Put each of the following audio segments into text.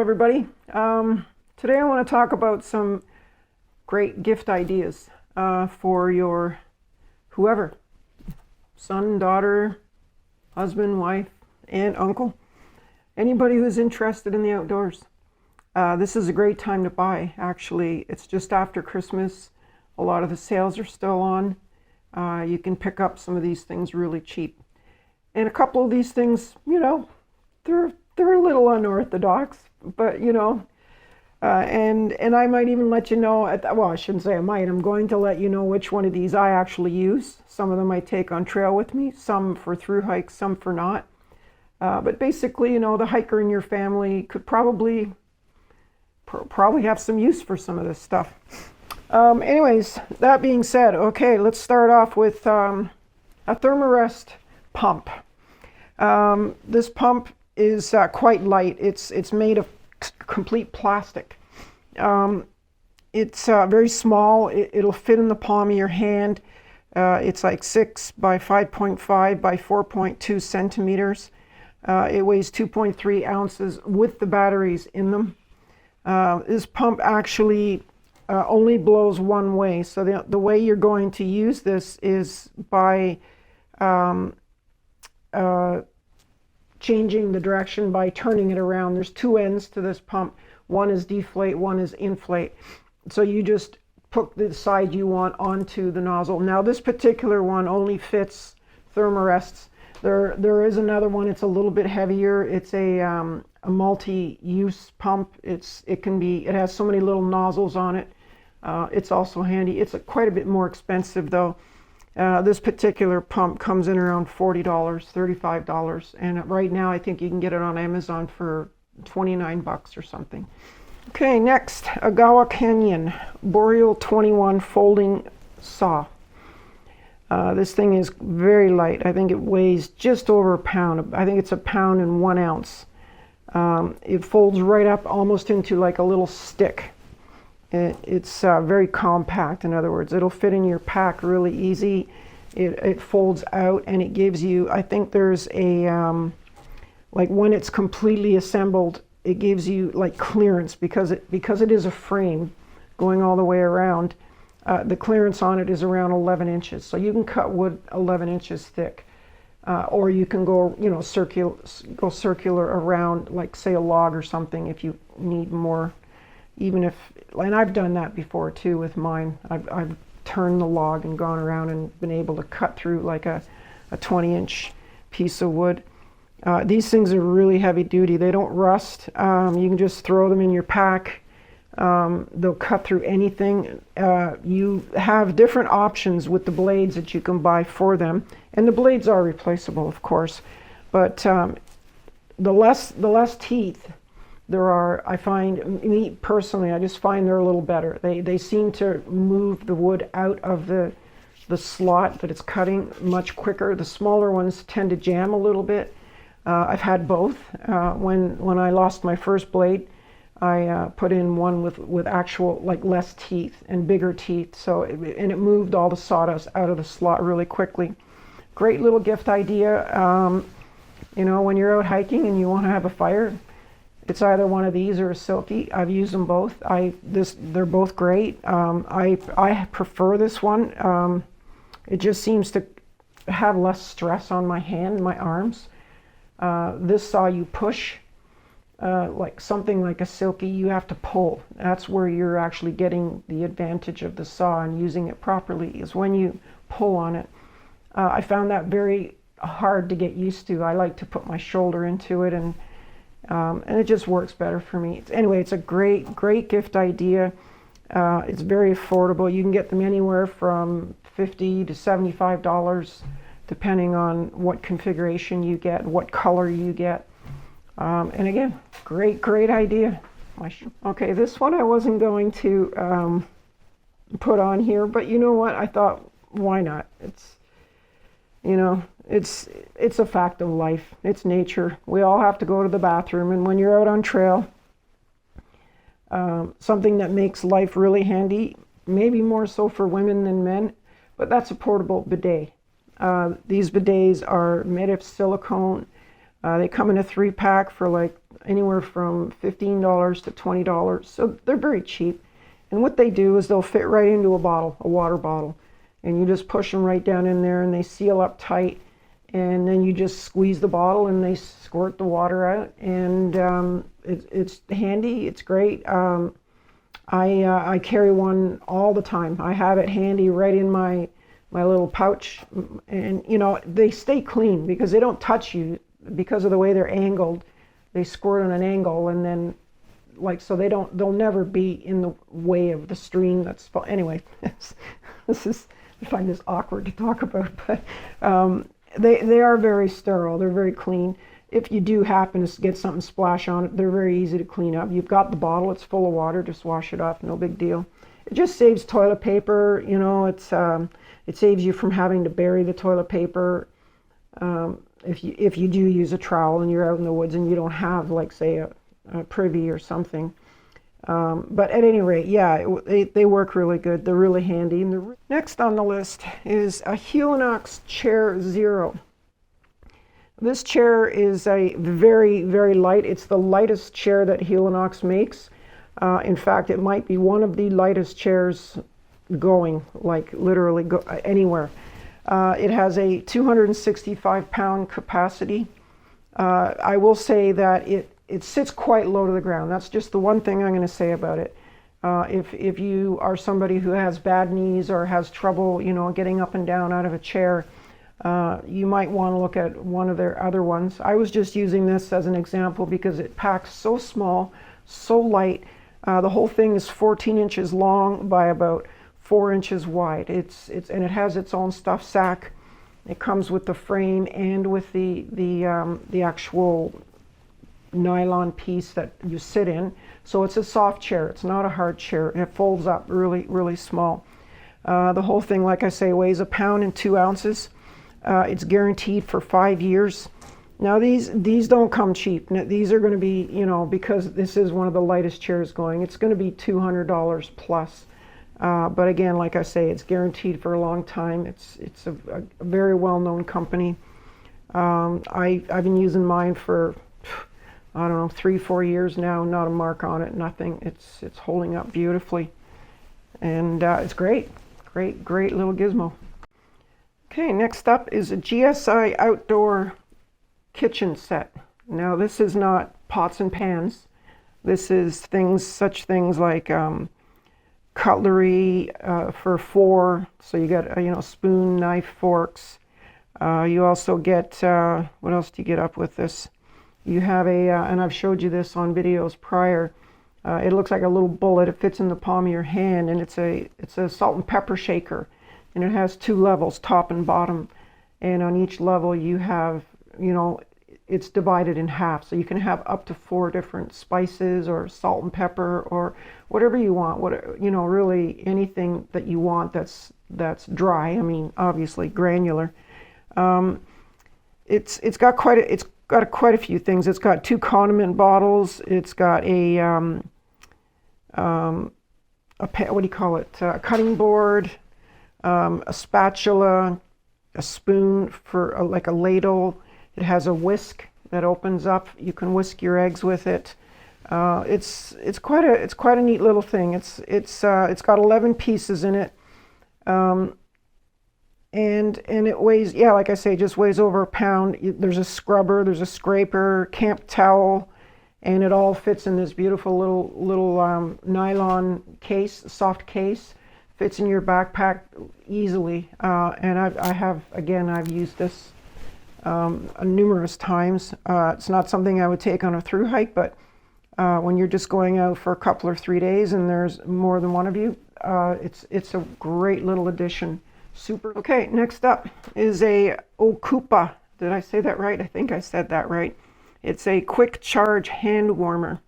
everybody. Today I want to talk about some great gift ideas for your whoever, son, daughter, husband, wife, aunt, uncle, anybody who's interested in the outdoors. This is a great time to buy, actually. It's just after Christmas. A lot of the sales are still on. You can pick up some of these things really cheap. And a couple of these things, you know, they're a little unorthodox, but you know, and I might even let you know, well, I shouldn't say I might, I'm going to let you know which one of these I actually use. Some of them I take on trail with me, some for through hikes, some for not. But basically, you know, the hiker in your family could probably have some use for some of this stuff. Anyways, that being said, okay, let's start off with a Thermarest pump. This pump is quite light. It's made of complete plastic. It's very small. It'll fit in the palm of your hand. It's like 6 by 5.5 by 4.2 centimeters. It weighs 2.3 ounces with the batteries in them. This pump actually only blows one way. So the way you're going to use this is by changing the direction by turning it around. There's two ends to this pump. One is deflate, one is inflate. So you just put the side you want onto the nozzle. Now this particular one only fits Thermarests. There is another one. It's a little bit heavier. It's a multi-use pump. It has so many little nozzles on it. It's also handy. It's quite a bit more expensive though. This particular pump comes in around $40, $35, and right now I think you can get it on Amazon for 29 bucks or something. Okay, next, Agawa Boreal 21 folding saw. This thing is very light. I think it weighs just over a pound. I think it's 1 pound and 1 ounce. It folds right up almost into like a little stick. It's very compact. In other words, it'll fit in your pack really easy. It folds out and it gives you, I think there's a, like when it's completely assembled, it gives you like clearance because it is a frame going all the way around. The clearance on it is around 11 inches. So you can cut wood 11 inches thick. Or you can go, you know, circular around, like say a log or something if you need more. Even if, and I've done that before too with mine. I've turned the log and gone around and been able to cut through like a 20-inch piece of wood. These things are really heavy duty. They don't rust. You can just throw them in your pack. They'll cut through anything. You have different options with the blades that you can buy for them. And the blades are replaceable, of course. But the less teeth there are, I find, me personally, I just find they're a little better. They seem to move the wood out of the slot that it's cutting much quicker. The smaller ones tend to jam a little bit. I've had both. When I lost my first blade, I put in one with actual like less teeth and bigger teeth. So and it moved all the sawdust out of the slot really quickly. Great little gift idea. You know, when you're out hiking and you want to have a fire, it's either one of these or a Silky. I've used them both. They're both great. I prefer this one. It just seems to have less stress on my hand, my arms. This saw you push, like something like a Silky, you have to pull. That's where you're actually getting the advantage of the saw and using it properly, is when you pull on it. I found that very hard to get used to. I like to put my shoulder into it, and it just works better for me. Anyway, it's a great gift idea. It's very affordable. You can get them anywhere from $50 to $75, depending on what configuration you get, what color you get. And again, great idea. Okay, this one I wasn't going to put on here, but you know what? I thought, why not? It's a fact of life. It's nature. We all have to go to the bathroom, and when you're out on trail, something that makes life really handy, maybe more so for women than men, but that's a portable bidet. These bidets are made of silicone. They come in a 3-pack for like anywhere from $15 to $20. So they're very cheap. And what they do is they'll fit right into a bottle, a water bottle. And you just push them right down in there and they seal up tight. And then you just squeeze the bottle and they squirt the water out. And it's handy, it's great. I carry one all the time. I have it handy right in my little pouch. And you know, they stay clean because they don't touch you because of the way they're angled. They squirt on an angle, and then like, so they'll never be in the way of the stream that's, anyway, this is, I find this awkward to talk about, but they are very sterile. They're very clean. If you do happen to get something splash on it, they're very easy to clean up. You've got the bottle, it's full of water, just wash it off, no big deal. It just saves toilet paper, you know, it saves you from having to bury the toilet paper. If you do use a trowel and you're out in the woods and you don't have, like, say, a privy or something. But at any rate, yeah, they work really good. They're really handy. And next on the list is a Helinox Chair Zero. This chair is a very, very light. It's the lightest chair that Helinox makes. In fact, it might be one of the lightest chairs going, like literally go anywhere. It has a 265-pound capacity. I will say that it sits quite low to the ground. That's just the one thing I'm going to say about it. If you are somebody who has bad knees or has trouble, you know, getting up and down out of a chair, you might want to look at one of their other ones. I was just using this as an example because it packs so small, so light. The whole thing is 14 inches long by about 4 inches wide. And it has its own stuff sack. It comes with the frame and with the actual nylon piece that you sit in. So it's a soft chair. It's not a hard chair. And it folds up really, really small. The whole thing, like I say, weighs 1 pound and 2 ounces. It's guaranteed for 5 years. Now these don't come cheap. These are going to be, you know, because this is one of the lightest chairs going, it's going to be $200 plus. But again, like I say, it's guaranteed for a long time. It's a very well-known company. I've been using mine for, I don't know, 3-4 years now. Not a mark on it, nothing. It's holding up beautifully, and it's great, great little gizmo. Okay, next up is a GSI outdoor kitchen set. Now this is not pots and pans. This is such things like cutlery for 4. So you got you know, spoon, knife, forks. You also get what else do you get up with this? You have a and I've showed you this on videos prior. It looks like a little bullet. It fits in the palm of your hand, and it's a salt and pepper shaker, and it has 2 levels, top and bottom. And on each level you have, you know, it's divided in half, so you can have up to 4 different spices or salt and pepper or whatever you want. What, you know, really anything that you want that's dry. I mean, obviously granular. It's got quite a few things. It's got 2 condiment bottles. It's got a what do you call it? A cutting board, a spatula, a spoon for like a ladle. It has a whisk that opens up. You can whisk your eggs with it. It's quite a neat little thing. It's got 11 pieces in it, and it weighs, yeah, like I say, it just weighs over 1 pound. There's a scrubber, there's a scraper, camp towel, and it all fits in this beautiful little nylon case, soft case. Fits in your backpack easily, and I've used this numerous times. It's not something I would take on a through hike, but when you're just going out for a couple or 3 days and there's more than one of you, it's a great little addition. Super. Okay, next up is a Ocoopa. Did I say that right? I think I said that right. It's a quick charge hand warmer,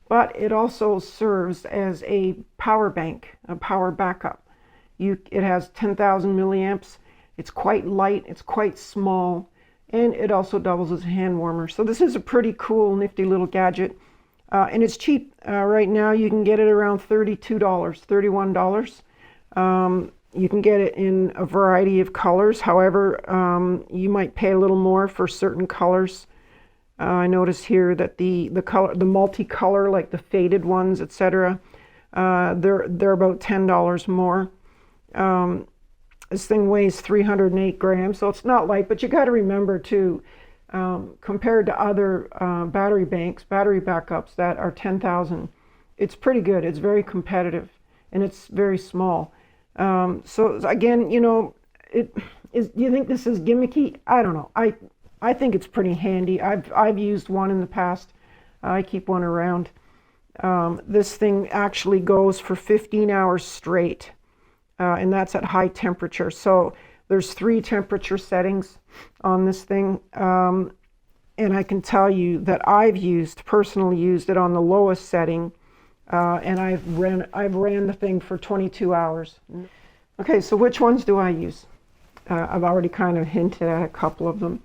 but it also serves as a power bank, a power backup. It has 10,000 milliamps. It's quite light. It's quite small. And it also doubles as a hand warmer. So this is a pretty cool, nifty little gadget. And it's cheap. Right now you can get it around $32, $31. You can get it in a variety of colors. However, you might pay a little more for certain colors. I notice here that the color, the multicolor, like the faded ones, etc. They're about $10 more. This thing weighs 308 grams, so it's not light. But you got to remember too, compared to other battery backups that are 10,000, it's pretty good. It's very competitive, and it's very small. So again, you know, do you think this is gimmicky? I don't know. I think it's pretty handy. I've used one in the past. I keep one around. This thing actually goes for 15 hours straight, and that's at high temperature. So there's 3 temperature settings on this thing, and I can tell you that I've personally used it on the lowest setting, and I've ran the thing for 22 hours. Okay, so which ones do I use? I've already kind of hinted at a couple of them.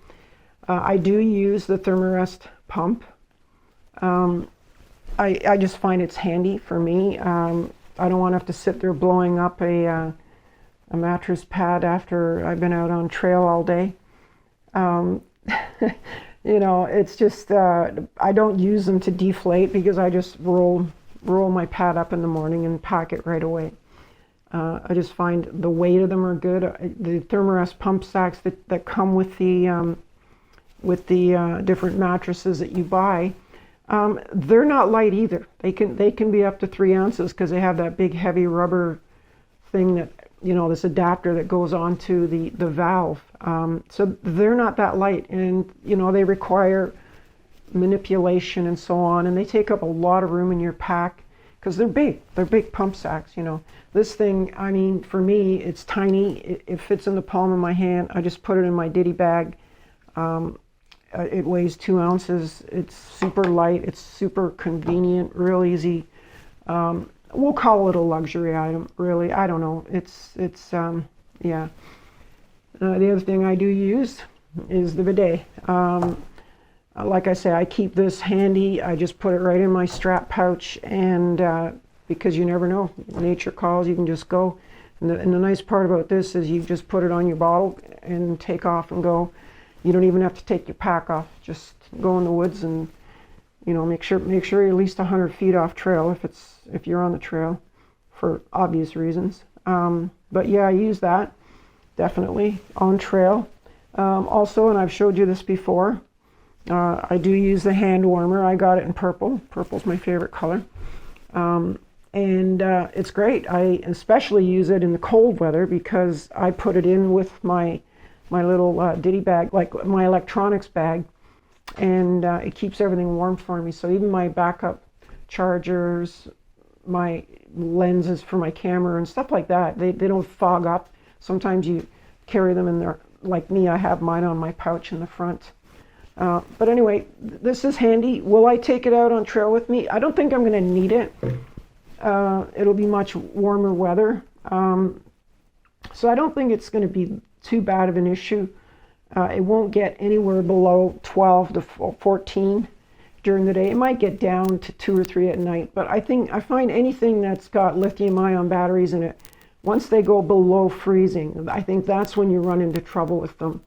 I do use the Thermarest pump. I just find it's handy for me. I don't want to have to sit there blowing up a mattress pad after I've been out on trail all day. You know, it's just, I don't use them to deflate because I just roll my pad up in the morning and pack it right away. I just find the weight of them are good. The Thermarest pump sacks that come with the different mattresses that you buy, they're not light either. They can be up to 3 ounces because they have that big heavy rubber thing that, you know, this adapter that goes onto the valve. So they're not that light, and you know, they require manipulation and so on, and they take up a lot of room in your pack because they're big pump sacks, you know. This thing, I mean, for me, it's tiny. It fits in the palm of my hand. I just put it in my ditty bag. It weighs 2 ounces. It's super light. It's super convenient, real easy. We'll call it a luxury item, really. I don't know. It's yeah. The other thing I do use is the bidet. Like I say, I keep this handy. I just put it right in my strap pouch, and because you never know, nature calls, you can just go. And the nice part about this is you just put it on your bottle and take off and go. You don't even have to take your pack off. Just go in the woods and, you know, make sure you're at least 100 feet off trail if you're on the trail, for obvious reasons. But yeah, I use that definitely on trail. Also, and I've showed you this before, I do use the hand warmer. I got it in purple. Purple's my favorite color. And it's great. I especially use it in the cold weather because I put it in with my little ditty bag, like my electronics bag, and it keeps everything warm for me. So even my backup chargers, my lenses for my camera and stuff like that, they don't fog up. Sometimes you carry them in there, like me, I have mine on my pouch in the front. But anyway, this is handy. Will I take it out on trail with me? I don't think I'm going to need it. It'll be much warmer weather. So I don't think it's going to be too bad of an issue. It won't get anywhere below 12 to 14 during the day. It might get down to 2 or 3 at night, but I find anything that's got lithium-ion batteries in it, once they go below freezing, I think that's when you run into trouble with them.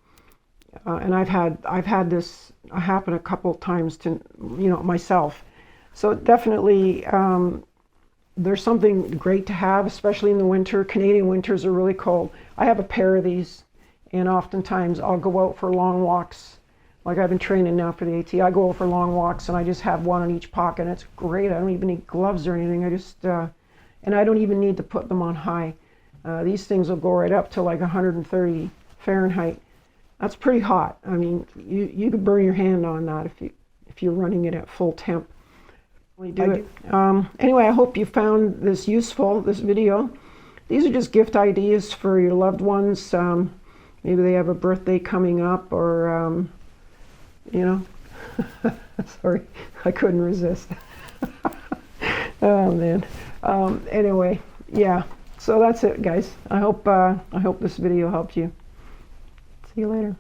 And I've had this happen a couple of times to, you know, myself. So definitely, there's something great to have, especially in the winter. Canadian winters are really cold. I have a pair of these, and oftentimes I'll go out for long walks. Like I've been training now for the AT. I go out for long walks, and I just have one in each pocket, and it's great. I don't even need gloves or anything. And I don't even need to put them on high. These things will go right up to like 130 Fahrenheit. That's pretty hot. I mean, you could burn your hand on that if you're running it at full temp. Anyway, I hope you found this useful, this video. These are just gift ideas for your loved ones. Maybe they have a birthday coming up, or you know. Sorry, I couldn't resist. Oh man. Anyway, yeah. So that's it, guys. I hope this video helped you. See you later.